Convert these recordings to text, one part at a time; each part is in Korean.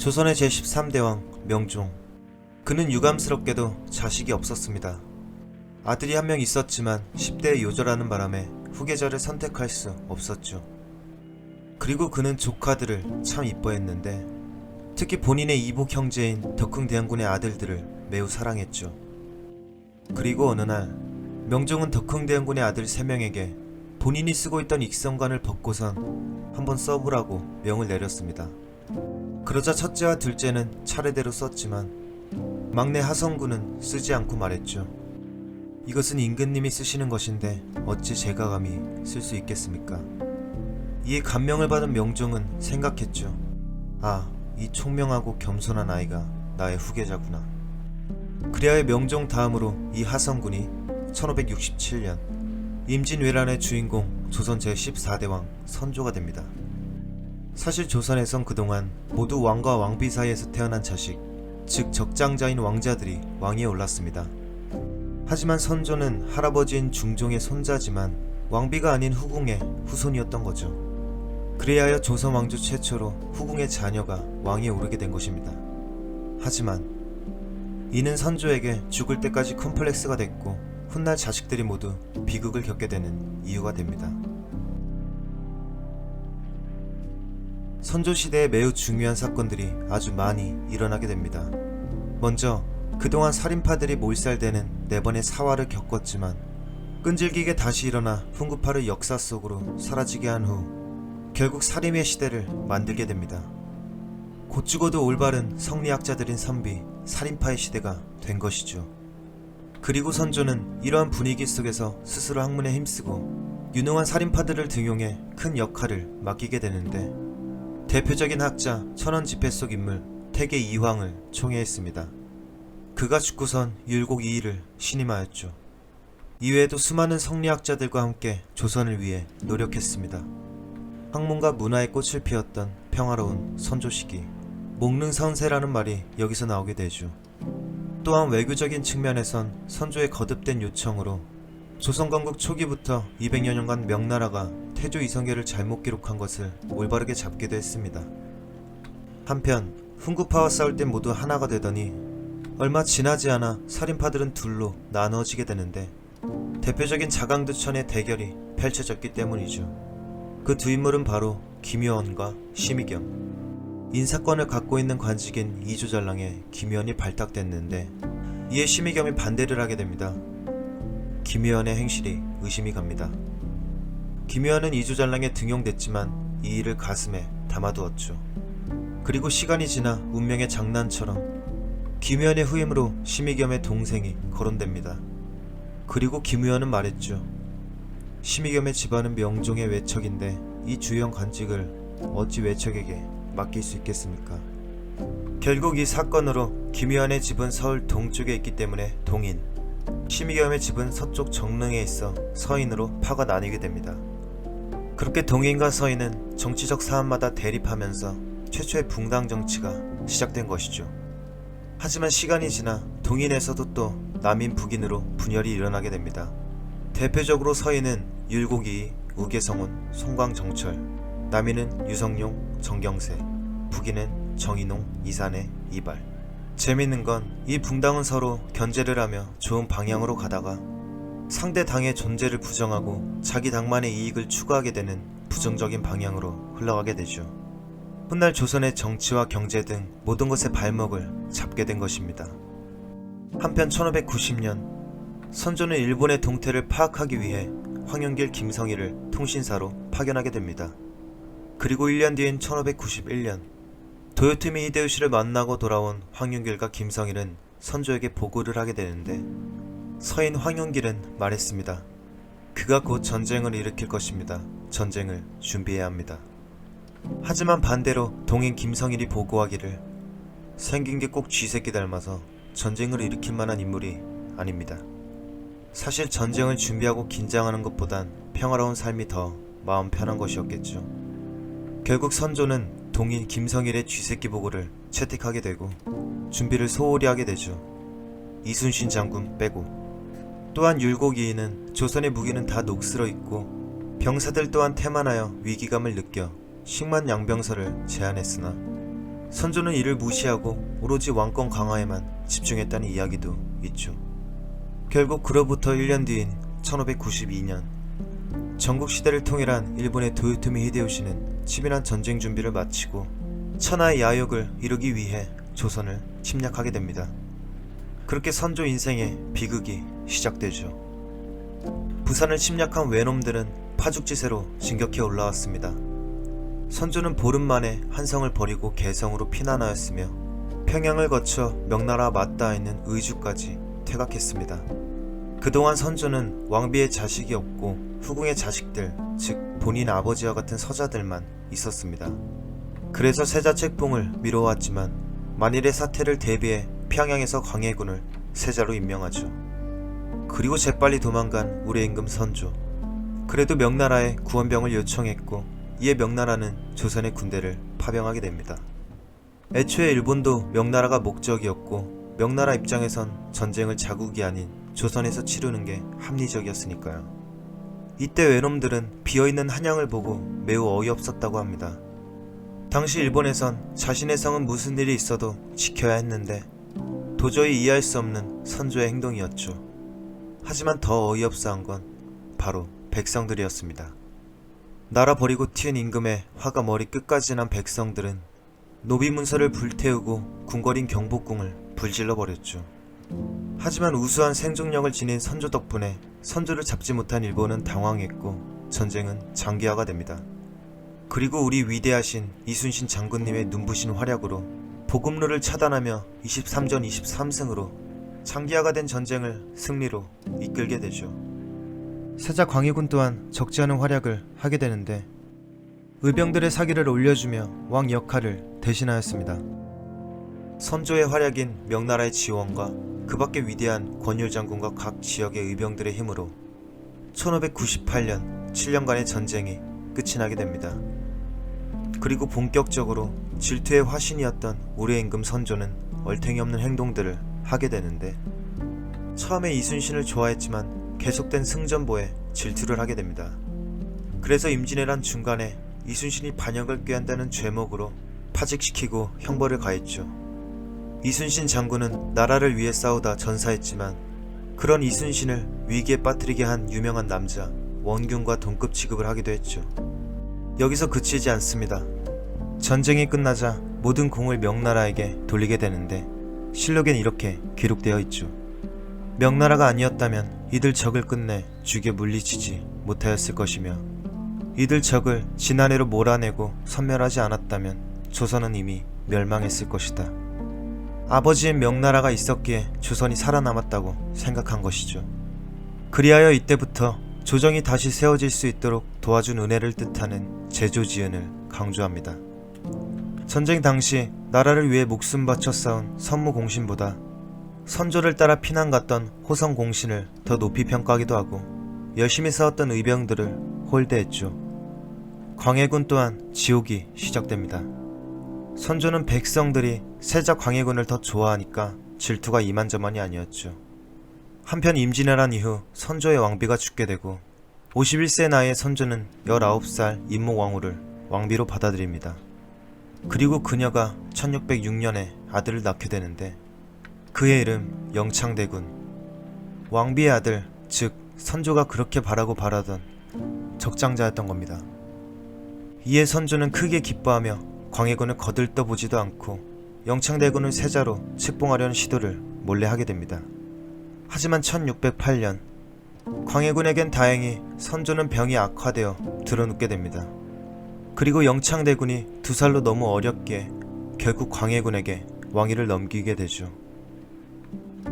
조선의 제13대왕 명종. 그는 유감스럽게도 자식이 없었습니다. 아들이 한 명 있었지만 10대에 요절하는 바람에 후계자를 선택할 수 없었죠. 그리고 그는 조카들을 참 이뻐했는데 특히 본인의 이복 형제인 덕흥대원군의 아들들을 매우 사랑했죠. 그리고 어느 날 명종은 덕흥대원군의 아들 3명에게 본인이 쓰고 있던 익성관을 벗고선 한번 써보라고 명을 내렸습니다. 그러자 첫째와 둘째는 차례대로 썼지만 막내 하성군은 쓰지 않고 말했죠. 이것은 임금님이 쓰시는 것인데 어찌 제가 감히 쓸 수 있겠습니까? 이에 감명을 받은 명종은 생각했죠. 아, 이 총명하고 겸손한 아이가 나의 후계자구나. 그리하여 명종 다음으로 이 하성군이 1567년 임진왜란의 주인공 조선 제14대왕 선조가 됩니다. 사실 조선에선 그동안 모두 왕과 왕비 사이에서 태어난 자식, 즉 적장자인 왕자들이 왕위에 올랐습니다. 하지만 선조는 할아버지인 중종의 손자지만 왕비가 아닌 후궁의 후손이었던 거죠. 그리하여 조선 왕조 최초로 후궁의 자녀가 왕위에 오르게 된 것입니다. 하지만 이는 선조에게 죽을 때까지 콤플렉스가 됐고 훗날 자식들이 모두 비극을 겪게 되는 이유가 됩니다. 선조 시대에 매우 중요한 사건들이 아주 많이 일어나게 됩니다. 먼저 그동안 살인파들이 몰살되는 4번의 사화를 겪었지만 끈질기게 다시 일어나 훈구파를 역사 속으로 사라지게 한 후 결국 살인의 시대를 만들게 됩니다. 곧 죽어도 올바른 성리학자들인 선비, 살인파의 시대가 된 것이죠. 그리고 선조는 이러한 분위기 속에서 스스로 학문에 힘쓰고 유능한 살인파들을 등용해 큰 역할을 맡기게 되는데 대표적인 학자 천원지폐 속 인물 태계 이황을 총애했습니다. 그가 죽고선 율곡 이의를 신임하였죠. 이외에도 수많은 성리학자들과 함께 조선을 위해 노력했습니다. 학문과 문화의 꽃을 피웠던 평화로운 선조 시기, 목릉선세라는 말이 여기서 나오게 되죠. 또한 외교적인 측면에선 선조의 거듭된 요청으로 조선건국 초기부터 200여 년간 명나라가 태조 이성계를 잘못 기록한 것을 올바르게 잡기도 했습니다. 한편 훈구파와 싸울 땐 모두 하나가 되더니 얼마 지나지 않아 살인파들은 둘로 나누어지게 되는데 대표적인 자강두천의 대결이 펼쳐졌기 때문이죠. 그 두 인물은 바로 김효원과 심의겸. 인사권을 갖고 있는 관직인 이조전랑에 김효원이 발탁됐는데 이에 심의겸이 반대를 하게 됩니다. 김효원의 행실이 의심이 갑니다. 김효원은 이조전랑에 등용됐지만 이 일을 가슴에 담아두었죠. 그리고 시간이 지나 운명의 장난처럼 김효원의 후임으로 심의겸의 동생이 거론됩니다. 그리고 김효원은 말했죠. 심의겸의 집안은 명종의 외척인데 이 주영 관직을 어찌 외척에게 맡길 수 있겠습니까? 결국 이 사건으로 김효원의 집은 서울 동쪽에 있기 때문에 동인, 심의겸의 집은 서쪽 정릉에 있어 서인으로 파가 나뉘게 됩니다. 그렇게 동인과 서인은 정치적 사안마다 대립하면서 최초의 붕당 정치가 시작된 것이죠. 하지만 시간이 지나 동인에서도 또 남인 북인으로 분열이 일어나게 됩니다. 대표적으로 서인은 율곡이, 우계성운, 송광정철, 남인은 유성룡, 정경세, 북인은 정인홍, 이산해, 이발. 재밌는 건 이 붕당은 서로 견제를 하며 좋은 방향으로 가다가 상대 당의 존재를 부정하고 자기 당만의 이익을 추구하게 되는 부정적인 방향으로 흘러가게 되죠. 훗날 조선의 정치와 경제 등 모든 것의 발목을 잡게 된 것입니다. 한편 1590년 선조는 일본의 동태를 파악하기 위해 황영길, 김성희를 통신사로 파견하게 됩니다. 그리고 1년 뒤인 1591년 도요토미 히데요시를 만나고 돌아온 황영길과 김성희는 선조에게 보고를 하게 되는데 서인 황영길은 말했습니다. 그가 곧 전쟁을 일으킬 것입니다. 전쟁을 준비해야 합니다. 하지만 반대로 동인 김성일이 보고하기를 생긴 게 꼭 쥐새끼 닮아서 전쟁을 일으킬 만한 인물이 아닙니다. 사실 전쟁을 준비하고 긴장하는 것보단 평화로운 삶이 더 마음 편한 것이었겠죠. 결국 선조는 동인 김성일의 쥐새끼 보고를 채택하게 되고 준비를 소홀히 하게 되죠. 이순신 장군 빼고. 또한 율곡이인은 조선의 무기는 다 녹슬어 있고 병사들 또한 태만하여 위기감을 느껴 10만 양병설을 제안했으나 선조는 이를 무시하고 오로지 왕권 강화에만 집중했다는 이야기도 있죠. 결국 그로부터 1년 뒤인 1592년 전국시대를 통일한 일본의 도요토미 히데요시는 치밀한 전쟁 준비를 마치고 천하의 야욕을 이루기 위해 조선을 침략하게 됩니다. 그렇게 선조 인생의 비극이 시작되죠. 부산을 침략한 외놈들은 파죽지세로 진격해 올라왔습니다. 선조는 보름 만에 한성을 버리고 개성으로 피난하였으며 평양을 거쳐 명나라 맞닿아 있는 의주까지 퇴각했습니다. 그동안 선조는 왕비의 자식이 없고 후궁의 자식들, 즉 본인 아버지와 같은 서자들만 있었습니다. 그래서 세자 책봉을 미뤄왔지만 만일의 사태를 대비해 평양에서 광해군을 세자로 임명하죠. 그리고 재빨리 도망간 우리 임금 선조. 그래도 명나라에 구원병을 요청했고 이에 명나라는 조선의 군대를 파병하게 됩니다. 애초에 일본도 명나라가 목적이었고 명나라 입장에선 전쟁을 자국이 아닌 조선에서 치르는 게 합리적이었으니까요. 이때 외놈들은 비어있는 한양을 보고 매우 어이없었다고 합니다. 당시 일본에선 자신의 성은 무슨 일이 있어도 지켜야 했는데 도저히 이해할 수 없는 선조의 행동이었죠. 하지만 더 어이없어한 건 바로 백성들이었습니다. 나라 버리고 튀은 임금의 화가 머리 끝까지 난 백성들은 노비문서를 불태우고 궁궐인 경복궁을 불질러 버렸죠. 하지만 우수한 생존력을 지닌 선조 덕분에 선조를 잡지 못한 일본은 당황했고 전쟁은 장기화가 됩니다. 그리고 우리 위대하신 이순신 장군님의 눈부신 활약으로 보급로를 차단하며 23전 23승으로 장기화가 된 전쟁을 승리로 이끌게 되죠. 세자 광해군 또한 적지 않은 활약을 하게 되는데 의병들의 사기를 올려주며 왕 역할을 대신하였습니다. 선조의 활약인 명나라의 지원과 그 밖의 위대한 권율 장군과 각 지역의 의병들의 힘으로 1598년 7년간의 전쟁이 끝이 나게 됩니다. 그리고 본격적으로 질투의 화신이었던 우리 임금 선조는 얼탱이 없는 행동들을 하게 되는데 처음에 이순신을 좋아했지만 계속된 승전보에 질투를 하게 됩니다. 그래서 임진왜란 중간에 이순신이 반역을 꾀한다는 죄목으로 파직시키고 형벌을 가했죠. 이순신 장군은 나라를 위해 싸우다 전사했지만 그런 이순신을 위기에 빠뜨리게 한 유명한 남자 원균과 동급 취급을 하기도 했죠. 여기서 그치지 않습니다. 전쟁이 끝나자 모든 공을 명나라에게 돌리게 되는데 실록엔 이렇게 기록되어 있죠. 명나라가 아니었다면 이들 적을 끝내 죽여 물리치지 못하였을 것이며 이들 적을 진아래로 몰아내고 섬멸하지 않았다면 조선은 이미 멸망했을 것이다. 아버지의 명나라가 있었기에 조선이 살아남았다고 생각한 것이죠. 그리하여 이때부터 조정이 다시 세워질 수 있도록 도와준 은혜를 뜻하는 제조지은을 강조합니다. 전쟁 당시 나라를 위해 목숨 바쳐 싸운 선무공신보다 선조를 따라 피난 갔던 호성공신을 더 높이 평가하기도 하고 열심히 싸웠던 의병들을 홀대했죠. 광해군 또한 지옥이 시작됩니다. 선조는 백성들이 세자 광해군을 더 좋아하니까 질투가 이만저만이 아니었죠. 한편 임진왜란 이후 선조의 왕비가 죽게 되고 51세 나이의 선조는 19살 임목왕후를 왕비로 받아들입니다. 그리고 그녀가 1606년에 아들을 낳게 되는데 그의 이름 영창대군. 왕비의 아들, 즉 선조가 그렇게 바라고 바라던 적장자였던 겁니다. 이에 선조는 크게 기뻐하며 광해군을 거들떠보지도 않고 영창대군을 세자로 책봉하려는 시도를 몰래 하게 됩니다. 하지만 1608년 광해군에겐 다행히 선조는 병이 악화되어 드러눕게 됩니다. 그리고 영창대군이 2살로 너무 어렸기에 결국 광해군에게 왕위를 넘기게 되죠.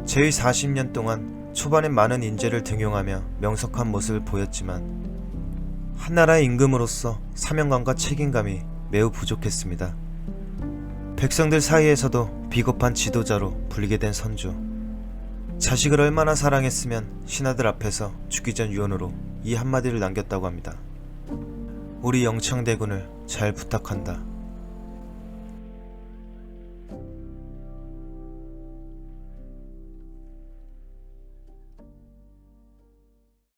제위 40년 동안 초반엔 많은 인재를 등용하며 명석한 모습을 보였지만 한나라의 임금으로서 사명감과 책임감이 매우 부족했습니다. 백성들 사이에서도 비겁한 지도자로 불리게 된 선조. 자식을 얼마나 사랑했으면 신하들 앞에서 죽기 전 유언으로 이 한마디를 남겼다고 합니다. 우리 영창대군을 잘 부탁한다.